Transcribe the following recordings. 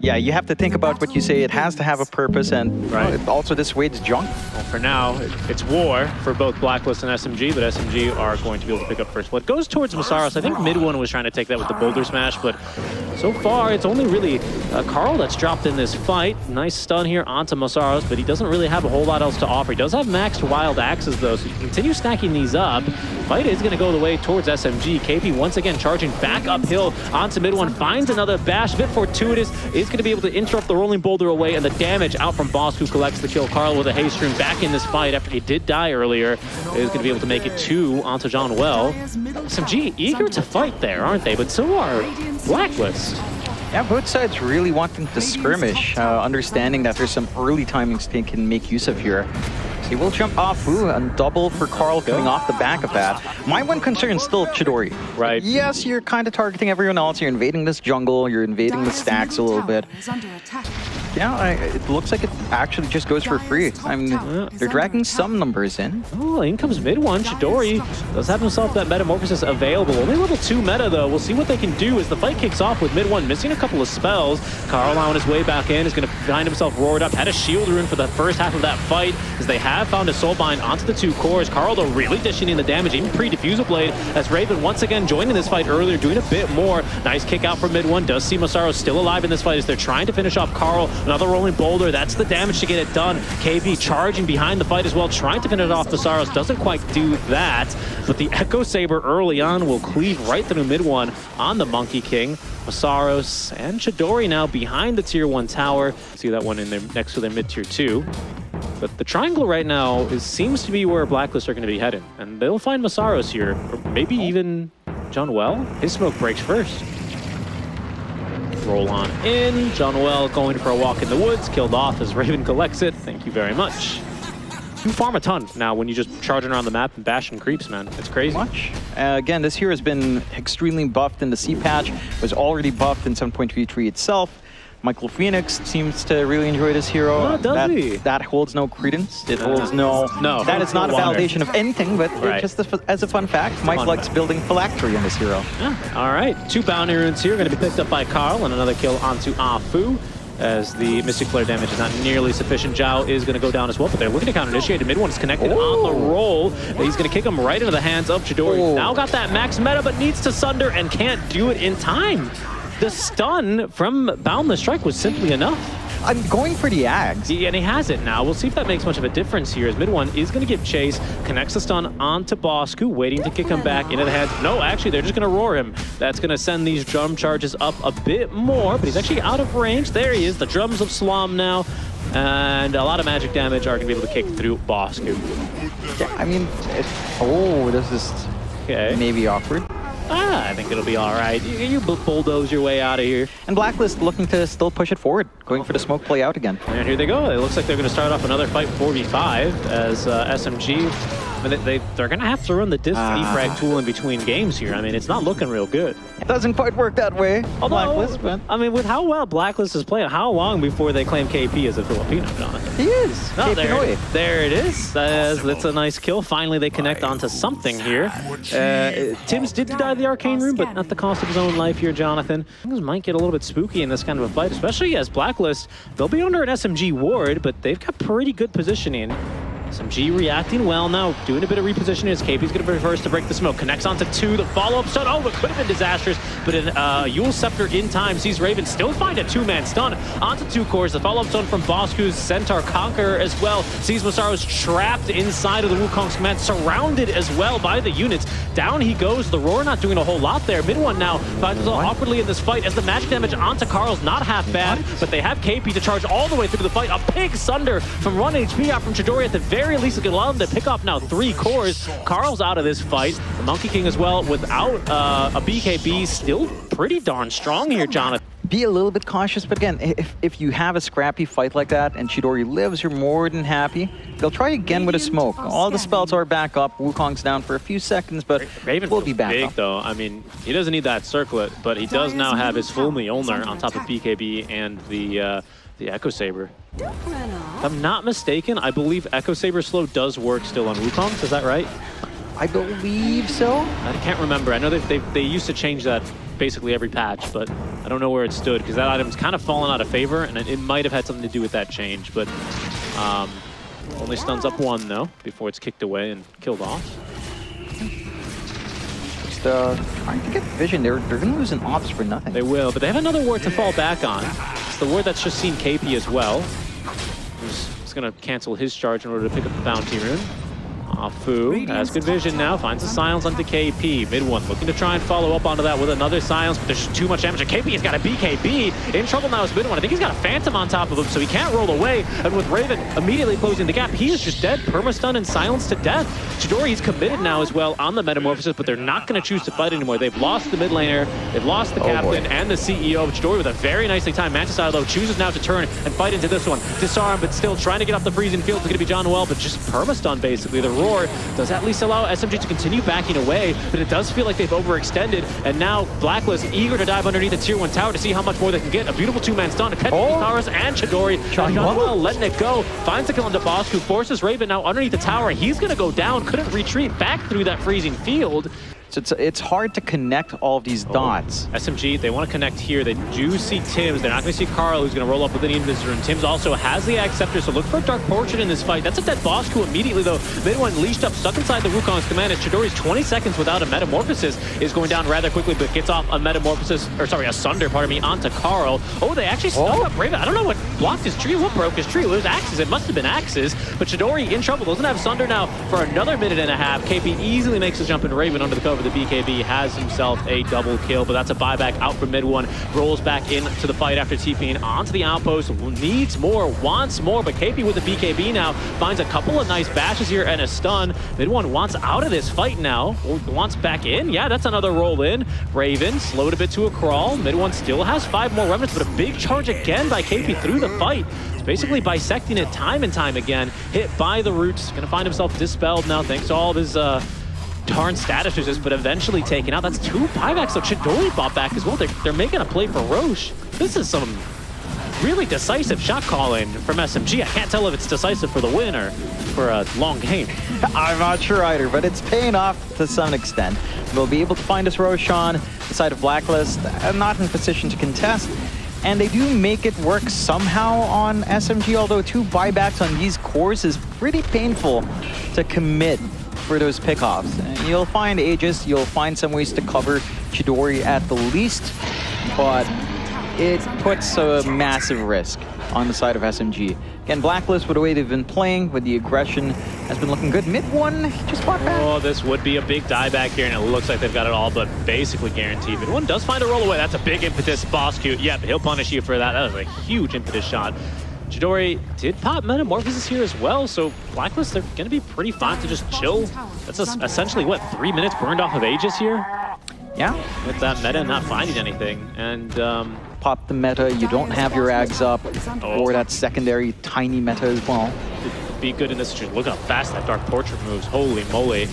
Yeah, you have to think about what you say. It has to have a purpose, and Right. it also dissuades junk. Well, for now, it's war for both Blacklist and SMG, but SMG are going to be able to pick up first blood. Goes towards Masaros. I think mid one was trying to take that with the boulder smash, but so far it's only really Carl that's dropped in this fight. Nice stun here onto Masaros, but he doesn't really have a whole lot else to offer. He does have maxed wild axes though, so you can continue stacking these up. Fight is going to go the way towards SMG. KP once again charging back uphill onto mid one, finds another bash. A bit fortuitous, is going to be able to interrupt the rolling boulder away, and the damage out from Boss, who collects the kill. Carl with a haste stream back in this fight after he did die earlier, is going to be able to make it 2 onto John Well. SMG eager to fight there, aren't they? But so are Blacklist. Yeah, both sides really wanting to skirmish, understanding that there's some early timings they can make use of here. So he will jump off, and double for Carl coming off the back of that. My one concern is still Chidori. Right. Yes, you're kind of targeting everyone else. You're invading this jungle, you're invading the stacks a little bit. Yeah, it looks like it actually just goes for free. I mean, they're dragging some numbers in. Oh, in comes mid one. Chidori does have himself that metamorphosis available. Only level 2 meta though. We'll see what they can do as the fight kicks off with mid one missing a couple of spells. Carl on his way back in is going to find himself roared up. Had a shield rune for the first half of that fight as they have found a soulbind onto the 2 cores. Carl though really dishing in the damage, even pre-diffusal blade as Raven once again joining this fight earlier, doing a bit more. Nice kick out from mid one. Does see Masaros still alive in this fight as they're trying to finish off Carl. Another rolling boulder. That's the damage to get it done. KP charging behind the fight as well, trying to finish off Masaros. Doesn't quite do that, but the Echo Saber early on will cleave right through mid one on the Monkey King. Masaros and Chidori now behind the tier 1 tower. See that one in there next to their mid tier 2. But the triangle right now seems to be where Blacklist are going to be headed, and they'll find Masaros here, or maybe even John Well. His smoke breaks first. Roll on in. John Well going for a walk in the woods, killed off as Raven collects it. Thank you very much. You farm a ton now when you just charging around the map and bashing creeps, man. It's crazy. Much. Again, this hero has been extremely buffed in the C patch, was already buffed in 7.33 itself. Michael Phoenix seems to really enjoy this hero. Oh, does he? That holds no credence. It holds no... No. That is not a validation of anything, but Right. just as a fun fact, Mike likes building phylactery on this hero. Yeah. All right. 2 bounty runes here, going to be picked up by Carl, and another kill onto Afu. As the Mystic Flare damage is not nearly sufficient. Zhao is going to go down as well, but they're looking to counter-initiate. Mid one is connected on the roll. He's going to kick him right into the hands of Chidori. Now got that max meta, but needs to sunder and can't do it in time. The stun from Boundless Strike was simply enough. I'm going for the Ags. And he has it now. We'll see if that makes much of a difference here as mid one is going to give chase, connects the stun onto Bosku, waiting to kick him back into the hands. No, actually, they're just going to roar him. That's going to send these drum charges up a bit more, but he's actually out of range. There he is, the drums of Slum now. And a lot of magic damage are going to be able to kick through Bosku. Yeah, I mean, this is maybe awkward. I think it'll be all right. You bulldoze your way out of here. And Blacklist looking to still push it forward, going for the smoke play out again. And here they go. It looks like they're going to start off another fight 4v5 as SMG. I mean, they're going to have to run the disc defrag tool in between games here. I mean, it's not looking real good. It doesn't quite work that way. Although, Blacklist, but I mean, with how well Blacklist is playing, how long before they claim KP as a Filipino, Jonathan? he is. No, KP there it is. That's a nice kill. Finally, they connect onto something here. Tims did die the arcane room, but at the cost of his own life here, Jonathan. Things might get a little bit spooky in this kind of a fight, especially as Blacklist. They'll be under an SMG ward, but they've got pretty good positioning. SMG reacting well now, doing a bit of repositioning as KP's going to reverse to break the smoke. Connects onto 2, the follow-up stun. Oh, it could have been disastrous, but Yule Scepter in time sees Raven still find a 2-man stun onto 2 cores. The follow-up stun from Bosku's Centaur Conqueror as well. Sees Masaros trapped inside of the Wukong's command, surrounded as well by the units. Down he goes. The Roar not doing a whole lot there. Mid one now finds himself awkwardly in this fight as the magic damage onto Carl's not half bad, but they have KP to charge all the way through the fight. A big sunder from 1 HP out from Chidori at the very least. It can allow them to pick off now 3 cores. Carl's out of this fight. The Monkey King as well without a BKB. Still pretty darn strong here, Jonathan. Be a little bit cautious, but again, if you have a scrappy fight like that and Chidori lives, you're more than happy. They'll try again with a smoke. All the spells are back up. Wukong's down for a few seconds, but Raven will be back big, up. though. I mean, he doesn't need that circlet, but he does now have his full Mjolnir on top of BKB and the Echo Saber. If I'm not mistaken, I believe Echo Saber slow does work still on Wukong. Is that right? I believe so. I can't remember. I know they used to change that basically every patch, but I don't know where it stood because that item's kind of fallen out of favor, and it might have had something to do with that change. But only stuns up one though before it's kicked away and killed off. Just trying to get vision. They're going to lose an ops for nothing. They will, but they have another ward to fall back on. It's the ward that's just seen KP as well. He's going to cancel his charge in order to pick up the bounty rune. Fu has good vision now, finds the silence onto KP. Mid one looking to try and follow up onto that with another silence, but there's too much damage. KP has got a BKB. In trouble now is mid one. I think he's got a Phantom on top of him, so he can't roll away. And with Raven immediately closing the gap, he is just dead, perma-stun and silenced to death. Chidori's committed now as well on the Metamorphosis, but they're not going to choose to fight anymore. They've lost the mid laner, they've lost the captain and the CEO. Chidori with a very nicely timed Mantis though chooses now to turn and fight into this one. Disarm, but still trying to get off the freezing field. It's going to be John Noel, but just perma-stun basically. The roar does at least allow SMG to continue backing away, but it does feel like they've overextended, and now Blacklist eager to dive underneath the tier 1 tower to see how much more they can get. A beautiful two-man stun to catch Taurus and Chidori. John Noel letting it go, finds the kill on Bosku, forces Raven now underneath the tower. He's going to go down, couldn't retreat back through that freezing field. So it's hard to connect all of these dots. SMG, they want to connect here. They do see Tims. They're not going to see Carl, who's going to roll up with an Invis rune. Tims also has the Ag Scepter, so look for a Dark Portrait in this fight. That's a dead Bosku immediately, though. Mid one leashed up, stuck inside the Wukong's command, as Chidori's 20 seconds without a Metamorphosis is going down rather quickly, but gets off a Metamorphosis, or sorry, a Sunder, pardon me, onto Carl. Oh, they actually stuck up Raven. I don't know what blocked his tree, what broke his tree. It was axes. It must have been axes, but Chidori in trouble. Doesn't have Sunder now for another minute and a half. KP easily makes a jump in Raven under the cover of the BKB. Has himself a double kill, but that's a buyback out from mid one. Rolls back into the fight after TPing onto the outpost. Needs more, wants more, but KP with the BKB now finds a couple of nice bashes here and a stun. Mid one wants out of this fight now. Wants back in. Yeah, that's another roll in. Raven slowed a bit to a crawl. Mid one still has 5 more remnants, but a big charge again by KP through the fight. It's basically bisecting it time and time again. Hit by the roots. Gonna find himself dispelled now thanks to all of his darn status resist, but eventually taken out. That's 2 buybacks, so Chidori bought back as well. They're making a play for Roche. This is some really decisive shot calling from SMG. I can't tell if it's decisive for the win or for a long game. I'm not sure either, but it's paying off to some extent. They'll be able to find us Roche on the side of Blacklist, not in position to contest. And they do make it work somehow on SMG, although 2 buybacks on these cores is pretty painful to commit for those pickoffs. And you'll find Aegis, you'll find some ways to cover Chidori at the least, but it puts a massive risk on the side of SMG. Again, Blacklist, with the way they've been playing, with the aggression, has been looking good. Mid one, just fought back. Oh, this would be a big dieback here, and it looks like they've got it all but basically guaranteed. Mid one does find a roll away. That's a big impetus. Bosku, yep, he'll punish you for that. That was a huge impetus shot. Chidori did pop Metamorphosis here as well, so Blacklist, they're going to be pretty fine to just chill. That's essentially, what, 3 minutes burned off of Aegis here? Yeah. With that meta not finding anything, and pop the meta, you don't have your Ags up, or that secondary tiny meta as well. It'd be good in this situation. Look how fast that Dark Portrait moves. Holy moly.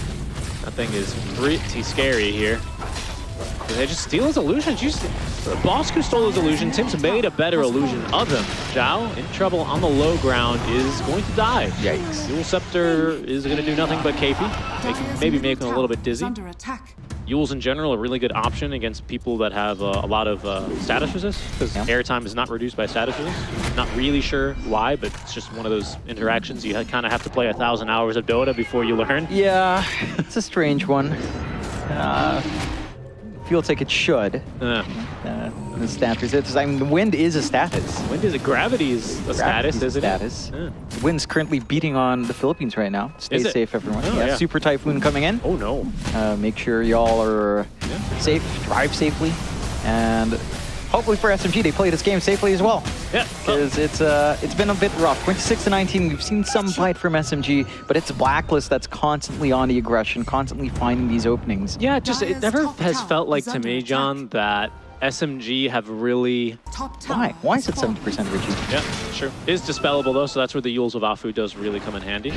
That thing is pretty scary here. They just steal his illusions. Bosku stole his illusion. Tim's made a better illusion of him. Zhao, in trouble on the low ground, is going to die. Yikes. Dual Scepter is going to do nothing but KP. Maybe make him a little bit dizzy. Yules in general, a really good option against people that have a lot of status resist, because airtime is not reduced by status resist. Not really sure why, but it's just one of those interactions. You kind of have to play 1,000 hours of Dota before you learn. Yeah, it's a strange one. Feels like it should. The status. I mean, the wind is a status. Wind is gravity is a status, isn't it? The wind's currently beating on the Philippines right now. Stay safe, everyone. Oh, yeah. Super typhoon coming in. Oh no. Make sure y'all are safe, drive safely, and hopefully for SMG they play this game safely as well. Yeah. Because it's been a bit rough. 26-19, we've seen some fight from SMG, but it's Blacklist that's constantly on the aggression, constantly finding these openings. Yeah, just it never has felt like to me, John, that SMG have really... Why? Why is it 70% Richie? Yeah, sure. It is dispellable though, so that's where the Yules of Afu does really come in handy.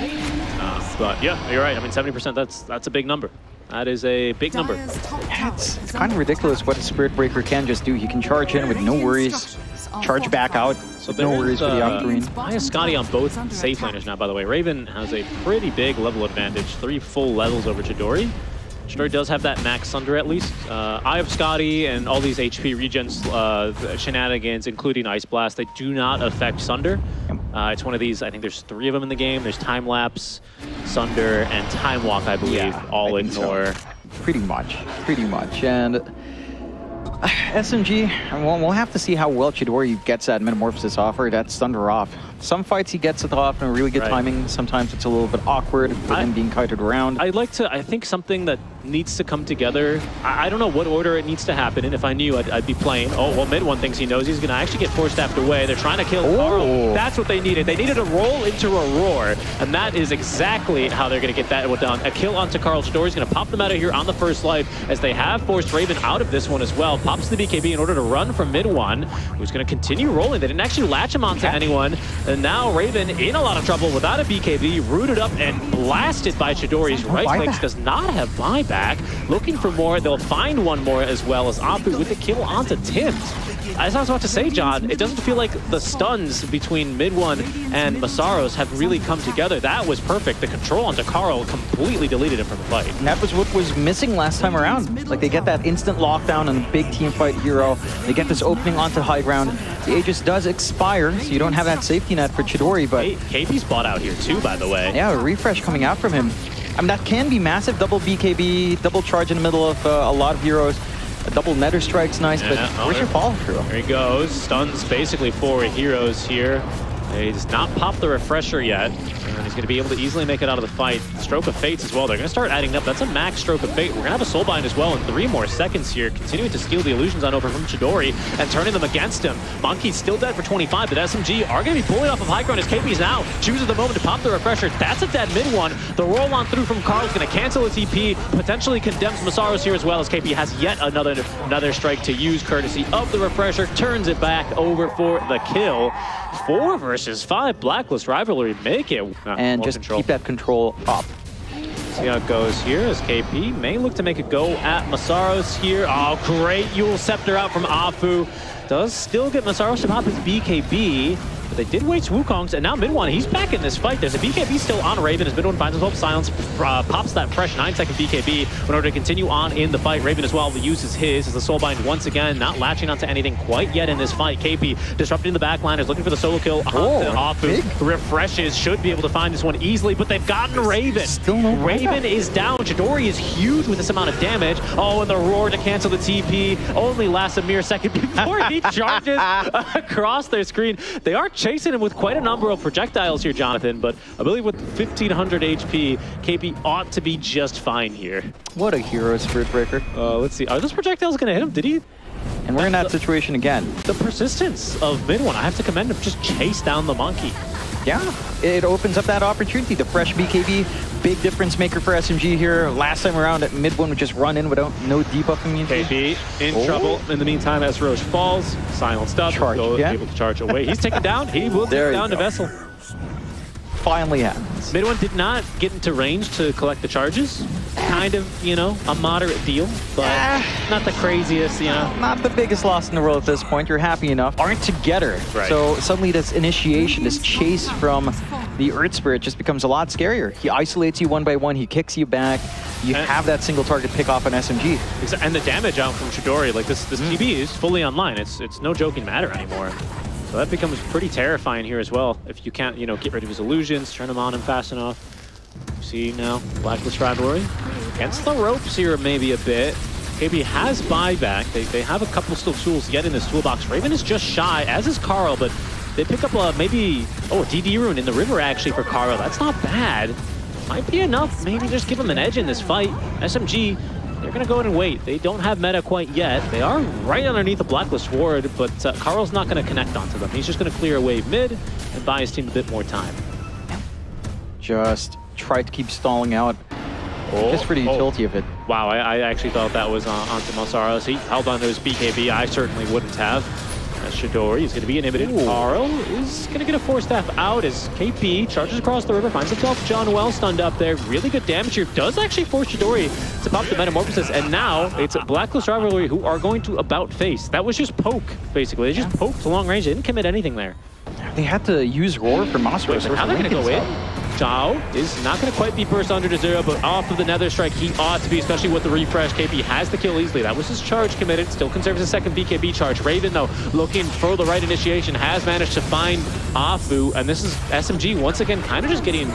But yeah, you're right. I mean, 70%, that's a big number. That is a big number. Yeah, it's kind of ridiculous what a Spirit Breaker can just do. He can charge in with no worries, charge back out, so no worries for the Octarine. I have Scotty on both safe laners now, by the way. Raven has a pretty big level advantage, 3 full levels over Chidori. Chidori does have that max Sunder at least. Eye of Scotty and all these HP regens shenanigans, including Ice Blast, they do not affect Sunder. It's one of these, I think there's 3 of them in the game. There's Time Lapse, Sunder, and Time Walk, I believe. All ignore. So. Pretty much. And SMG, we'll have to see how well Chidori gets that Metamorphosis offer, that Thunder off. Some fights he gets it off in really good timing. Sometimes it's a little bit awkward for him being kited around. I think something that needs to come together. I don't know what order it needs to happen in. If I knew, I'd be playing. Oh, well, Mid One thinks he knows he's going to actually get force-staffed away. They're trying to kill Carl. That's what they needed. They needed to roll into a roar, and that is exactly how they're going to get that done. A kill onto Carl. Chidori's going to pop them out of here on the first life, as they have forced Raven out of this one as well. Pops the BKB in order to run from Mid One, who's going to continue rolling. They didn't actually latch him onto anyone, and now Raven in a lot of trouble without a BKB, rooted up and blasted by Chidori's right clicks. Does not have buyback. Looking for more, they'll find one more as well as Apu with the kill onto Tims. As I was about to say, John, it doesn't feel like the stuns between Mid One and Masaros have really come together. That was perfect. The control onto Carl completely deleted him from the fight. And that was what was missing last time around. Like, they get that instant lockdown on a big team fight hero. They get this opening onto high ground. The Aegis does expire, so you don't have that safety net for Chidori, but... KP's bought out here too, by the way. Yeah, a refresh coming out from him. I mean, that can be massive. Double BKB, double charge in the middle of a lot of heroes. A double Nether Strike's nice, but where's your follow through? There he goes. Stuns basically 4 heroes here. He does not pop the refresher yet, and he's going to be able to easily make it out of the fight. Stroke of Fates as well. They're going to start adding up. That's a max Stroke of Fate. We're going to have a Soulbind as well in 3 more seconds here, continuing to steal the illusions on over from Chidori and turning them against him. Monkey's still dead for 25, but SMG are going to be pulling off of high ground as KP's now chooses the moment to pop the refresher. That's a dead Mid One. The roll on through from Carl is going to cancel his TP, potentially condemns Masaros here as well, as KP has yet another strike to use courtesy of the refresher, turns it back over for the kill. 4 versus 5, Blacklist rivalry, make it. And just keep that control up. See how it goes here as KP may look to make a go at Masaros here. Oh, great Yule Scepter out from Apu. Does still get Masaros to pop his BKB. But they did waste Wukong's, and now Mid One, he's back in this fight. There's a BKB still on Raven as Mid One finds himself silence, pops that fresh 9-second BKB in order to continue on in the fight. Raven as well uses his as the Soulbind once again, not latching onto anything quite yet in this fight. KP disrupting the backline, is looking for the solo kill. Apu refreshes, should be able to find this one easily, but they've gotten Raven. Still no Raven is down. Chidori is huge with this amount of damage. Oh, and the roar to cancel the TP only lasts a mere second before he charges across their screen. They are chasing him with quite a number of projectiles here, Jonathan, but I believe with 1500 HP, KP ought to be just fine here. What a hero, Spirit Breaker. Let's see. Are those projectiles going to hit him? Did he? And we're in that situation again. The persistence of Mid One, I have to commend him. Just chase down the monkey. Yeah, it opens up that opportunity. The fresh BKB, big difference maker for SMG here. Last time around, at Mid One would just run in without no debuff immunity. KP in trouble. In the meantime, as Roche falls, silenced up, able to charge away. He's taken down. He will take down the Vessel. Finally happens. Mid One did not get into range to collect the charges. Kind of, you know, a moderate deal, but not the craziest, you know. Not the biggest loss in the world at this point. You're happy enough. Aren't together. Right. So suddenly this initiation, this chase from the Earth Spirit just becomes a lot scarier. He isolates you one by one. He kicks you back. You have that single target pick off on SMG. And the damage out from Chidori, like this TB is fully online. It's no joking matter anymore. So that becomes pretty terrifying here as well. If you can't, you know, get rid of his illusions, turn them on him fast enough. See now, Blacklist rivalry against the ropes here maybe a bit. KB has buyback. They have a couple still tools yet in this toolbox. Raven is just shy, as is Carl, but they pick up maybe, a DD rune in the river actually for Carl. That's not bad. Might be enough. Maybe just give him an edge in this fight. SMG, they're going to go in and wait. They don't have meta quite yet. They are right underneath the Blacklist ward, but Carl's not going to connect onto them. He's just going to clear a wave mid and buy his team a bit more time. Just try to keep stalling out. Just for the utility of it. Wow, I actually thought that was onto Masaros. He held on to his BKB. I certainly wouldn't have. As Chidori is going to be inhibited. Carl is going to get a force staff out as KP charges across the river, finds himself John well stunned up there. Really good damage here. Does actually force Chidori to pop the Metamorphosis, and now it's a Blacklist rivalry who are going to about face. That was just poke, basically. They just poked to long range. They didn't commit anything there. They had to use Roar for Masaros. How are they going to go in? Zhao is not going to quite be burst under to 0, but off of the Nether Strike, he ought to be, especially with the refresh. KP has the kill easily. That was his charge committed. Still conserves his second BKB charge. Raven, though, looking for the right initiation, has managed to find Afu, and this is SMG once again kind of just getting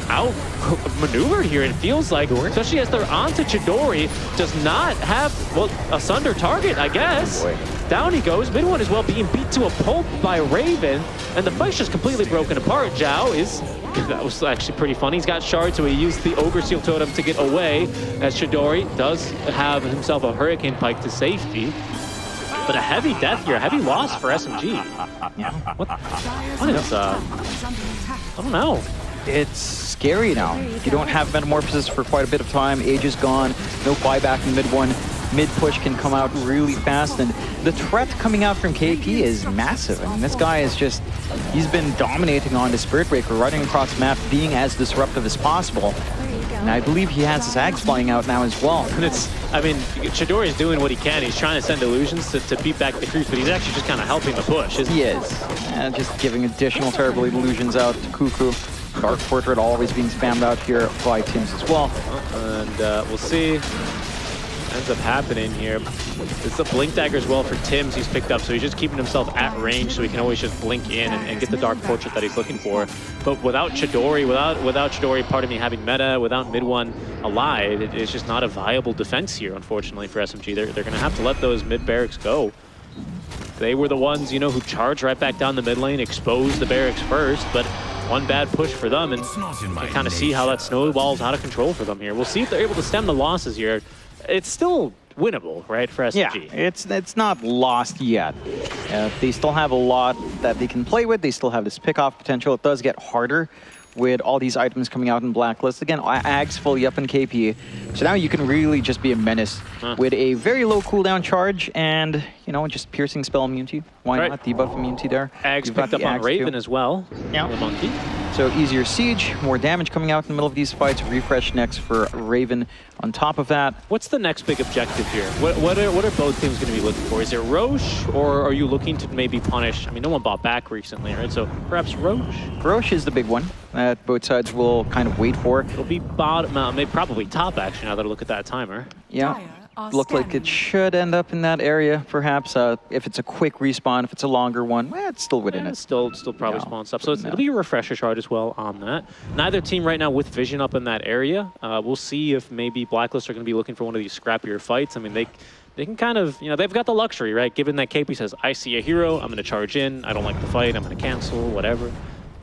outmaneuvered here, it feels like, especially as they're onto Chidori. Does not have, well, a Sunder target, I guess. Down he goes. Mid one as well, being beat to a pulp by Raven, and the fight's just completely broken apart. Zhao is, that was actually pretty funny. He's got shards, so he used the Ogre Seal Totem to get away, as Chidori does have himself a Hurricane Pike to safety. But a heavy death here, a heavy loss for SMG. Yeah. What is, I don't know. It's scary now. You don't have Metamorphosis for quite a bit of time. Age is gone. No buyback in mid one. Mid push can come out really fast, and the threat coming out from KP is massive. I mean, this guy is just, he's been dominating on the Spirit Breaker, running across the map, being as disruptive as possible. And I believe he has his Ags flying out now as well. And it's, I mean, Chidori is doing what he can. He's trying to send illusions to beat back the creeps, but he's actually just kind of helping the push, isn't he? He is. And just giving additional terrible illusions out to Cuckoo. Dark Portrait always being spammed out here by teams as well. And we'll see what ends up happening here. It's the Blink Dagger as well for Tims he's picked up, so he's just keeping himself at range so he can always just blink in and get the Dark Portrait that he's looking for. But without Chidori, without Chidori, pardon me, having meta, without mid one alive, it's just not a viable defense here, unfortunately, for SMG. They're going to have to let those mid barracks go. They were the ones, you know, who charged right back down the mid lane, exposed the barracks first, but one bad push for them, and you can kind of see how that snowballs out of control for them here. We'll see if they're able to stem the losses here. It's still winnable, right, for SMG? Yeah, it's not lost yet. They still have a lot that they can play with. They still have this pick-off potential. It does get harder with all these items coming out in Blacklist. Again, Ags fully up in KP. So now you can really just be a menace with a very low cooldown charge and, you know, just piercing spell immunity. Why not? Debuff immunity there. Ags picked up on Raven as well. Yeah. The monkey. So easier siege, more damage coming out in the middle of these fights. Refresh next for Raven on top of that. What's the next big objective here? What are both teams going to be looking for? Is it Roche, or are you looking to maybe punish? I mean, no one bought back recently, right? So perhaps Roche? Roche is the big one that both sides will kind of wait for. It'll be bottom, maybe probably top, actually, now that I look at that timer. Yeah. Look like it should end up in that area, perhaps. If it's a quick respawn, if it's a longer one, well, it's still within it. Still probably spawns up. So it'll be a refresher charge as well on that. Neither team right now with vision up in that area. We'll see if maybe Blacklist are going to be looking for one of these scrappier fights. I mean, they can kind of, you know, they've got the luxury, right? Given that KP says, I see a hero, I'm going to charge in, I don't like the fight, I'm going to cancel, whatever.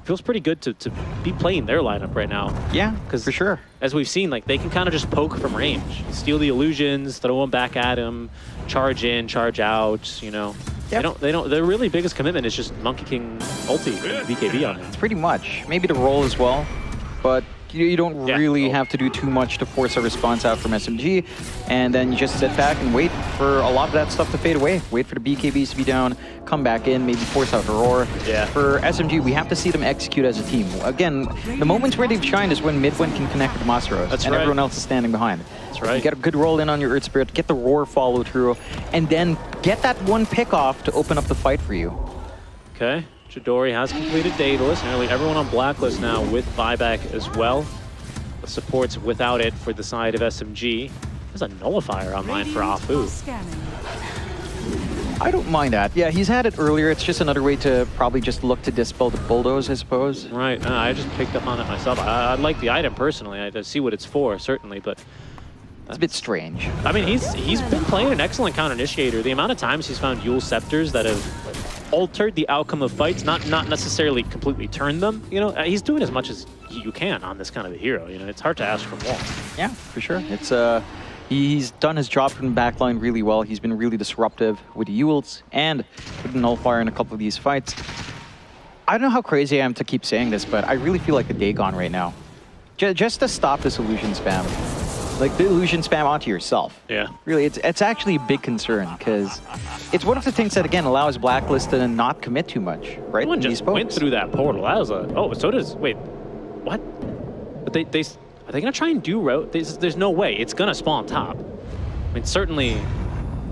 Feels pretty good to be playing their lineup right now. Yeah, because for sure. As we've seen, like, they can kind of just poke from range, steal the illusions, throw them back at him, charge in, charge out. You know, they don't. Their really biggest commitment is just Monkey King ulti and BKB on it. It's pretty much maybe the roll as well, but you don't really have to do too much to force a response out from SMG, and then you just sit back and wait for a lot of that stuff to fade away. Wait for the BKBs to be down, come back in, maybe force out the roar. Yeah. For SMG, we have to see them execute as a team. Again, the moments where they've shined is when mid-one can connect with Masteros, and everyone else is standing behind. That's right. You get a good roll in on your Earth Spirit, get the roar follow through, and then get that one pick off to open up the fight for you. Okay. Chidori has completed Daedalus. Nearly everyone on Blacklist now with buyback as well. The supports without it for the side of SMG. There's a nullifier online for Afu. I don't mind that. Yeah, he's had it earlier. It's just another way to probably just look to dispel the bulldoze, I suppose. Right. I just picked up on it myself. I like the item personally. I see what it's for, certainly, but it's a bit strange. I mean, he's been playing an excellent counter initiator. The amount of times he's found Yule Scepters that have altered the outcome of fights, not necessarily completely turned them. You know, he's doing as much as you can on this kind of a hero. You know, it's hard to ask for more. Yeah, for sure. It's he's done his job from the backline really well. He's been really disruptive with the Yules and with the Nullifier in a couple of these fights. I don't know how crazy I am to keep saying this, but I really feel like a Dagon right now. Just to stop this illusion spam. Like the illusion spam onto yourself. Yeah. Really, it's actually a big concern because it's one of the things that, again, allows Blacklist to not commit too much, right? Someone just went through that portal. That was a... Oh, so does... Wait, what? But are they going to try and do route? There's no way. It's going to spawn top. I mean, certainly...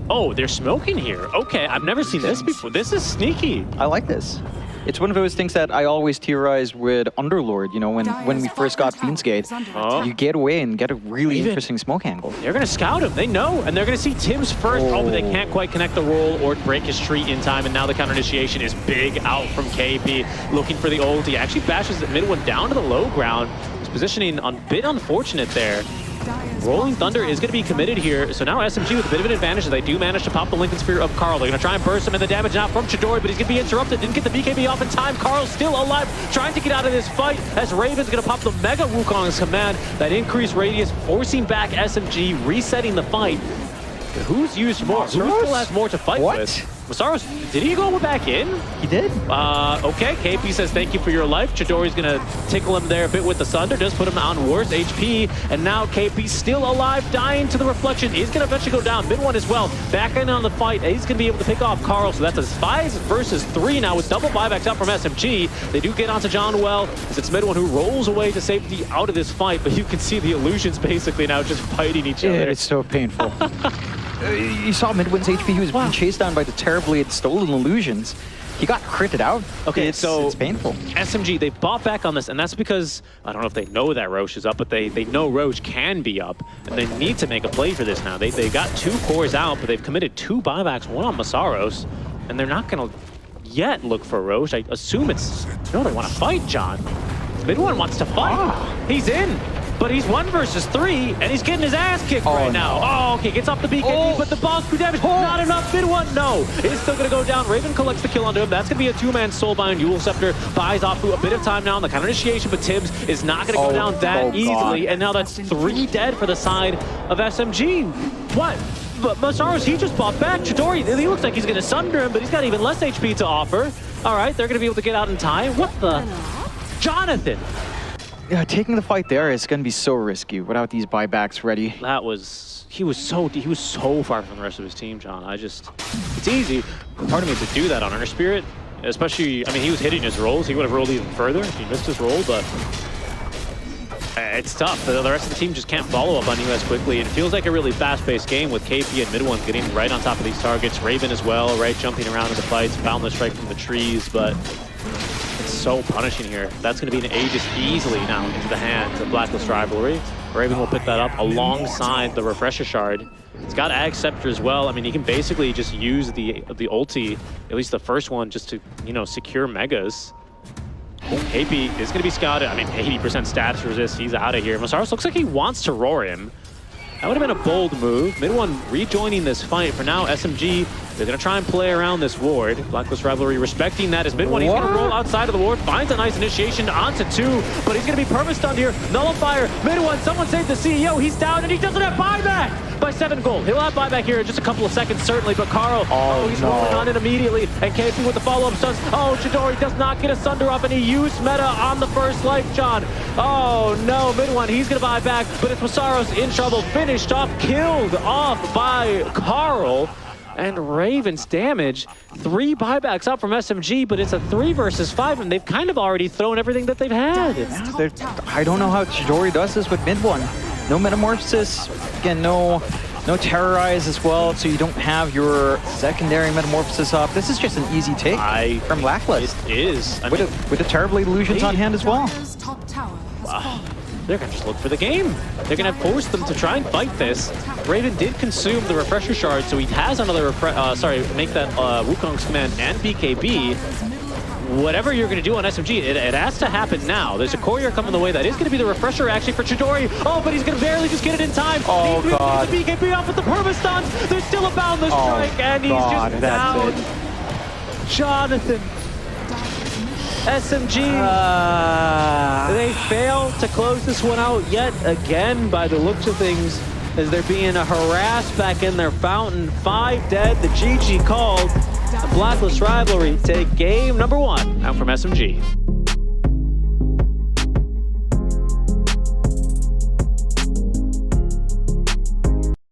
Oh, they're smoking here. Okay, I've never seen this before. This is sneaky. I like this. It's one of those things that I always theorized with Underlord, you know, when we first got Fiend's Oh. you get away and get a really interesting smoke angle. They're going to scout him. They know, and they're going to see Tim's first. Oh, but they can't quite connect the roll or break his tree in time, and now the counter initiation is big out from KP, looking for the ult. He actually bashes the mid one down to the low ground. His positioning a bit unfortunate there. Rolling Thunder is going to be committed here, so now SMG with a bit of an advantage as they do manage to pop the Lincoln Sphere of Carl. They're going to try and burst him, and the damage now from Chidori, but he's going to be interrupted. Didn't get the BKB off in time. Carl's still alive, trying to get out of this fight as Raven's going to pop the Mega Wukong's command. That increased radius, forcing back SMG, resetting the fight. Who's used more? Who still has more to fight with? Masaros, did he go back in? He did. Okay, KP says thank you for your life. Chidori's gonna tickle him there a bit with the Sunder, does put him on worse HP, and now KP's still alive, dying to the reflection. He's gonna eventually go down. Mid one as well, back in on the fight. He's gonna be able to pick off Carl, so that's a 5 versus 3 now with double buybacks out from SMG. They do get onto John well, as it's Mid one who rolls away to safety out of this fight, but you can see the illusions basically now just fighting each other. It's so painful. You saw Midwin's HP, he was being chased down by the terribly stolen illusions. He got critted out. Okay, it's painful. SMG, they bought back on this, and that's because, I don't know if they know that Roche is up, but they know Roche can be up, and they need to make a play for this now. They got 2 cores out, but they've committed 2 buybacks, 1 on Masaros, and they're not going to yet look for Roche. I assume it's, no, they want to fight, John. Mid one wants to fight. He's in. But he's 1 versus 3, and he's getting his ass kicked right now. Oh, okay, gets off the BKB, but the boss crew damage, not enough. Mid one, no. It's still gonna go down. Raven collects the kill onto him. That's gonna be a 2-man soulbind. Yule Scepter buys off a bit of time now on the counter initiation, but Tibbs is not gonna go down that easily. And now that's 3 dead for the side of SMG. What? But Masaros, he just bought back. Chidori, he looks like he's gonna sunder him, but he's got even less HP to offer. All right, they're gonna be able to get out in time. What the? Jonathan! Yeah, taking the fight there is going to be so risky without these buybacks ready. That was, he was so far from the rest of his team, John. It's easy, part of me, to do that on Inner Spirit, especially, I mean, he was hitting his rolls. He would have rolled even further if he missed his roll, but it's tough. The rest of the team just can't follow up on you as quickly. It feels like a really fast-paced game with KP and Mid one getting right on top of these targets. Raven as well, right, jumping around in the fights, boundless strike from the trees, but it's so punishing here. That's going to be an Aegis easily now into the hands of Blacklist Rivalry. Raven will pick that up alongside the Refresher Shard. He's got Ag Scepter as well. I mean, he can basically just use the ulti, at least the first one, just to, you know, secure Megas. KP is going to be scouted. I mean, 80% status resist. He's out of here. Masaros looks like he wants to roar him. That would have been a bold move. Mid one rejoining this fight. For now, SMG, they're going to try and play around this ward. Blacklist Rivalry respecting that as Mid one, he's going to roll outside of the ward, finds a nice initiation onto 2, but he's going to be perma-stunned here. Nullifier, Mid one, someone save the CEO. He's down and he doesn't have buyback by 7 gold. He'll have buyback here in just a couple of seconds, certainly, but Carl, he's rolling on it immediately, and KP with the follow-up stuns. Oh, Chidori does not get a Sunder off, and he used meta on the first life, John. Oh no, Mid one, he's going to buy back, but it's Masaros in trouble, finished off, killed off by Carl. And Raven's damage, 3 buybacks up from SMG, but it's a 3 versus 5, and they've kind of already thrown everything that they've had. I don't know how Chidori does this with Mid one. No Metamorphosis, again, no Terrorize as well, so you don't have your secondary Metamorphosis up. This is just an easy take from Blacklist. It is. With the terrible illusions on hand as well. Wow. They're going to just look for the game. They're going to force them to try and fight this. Raven did consume the Refresher Shard, so he has another make that Wukong's command and BKB. Whatever you're going to do on SMG, it has to happen now. There's a courier coming the way. That is going to be the Refresher actually for Chidori. Oh, but he's going to barely just get it in time. Oh, God. The BKB off with the perma-stuns. There's still a boundless strike, and he's just down. Jonathan. SMG, they fail to close this one out yet again by the looks of things, as they're being harassed back in their fountain. 5 dead, the GG called. The Blacklist Rivalry take game number 1 out from SMG.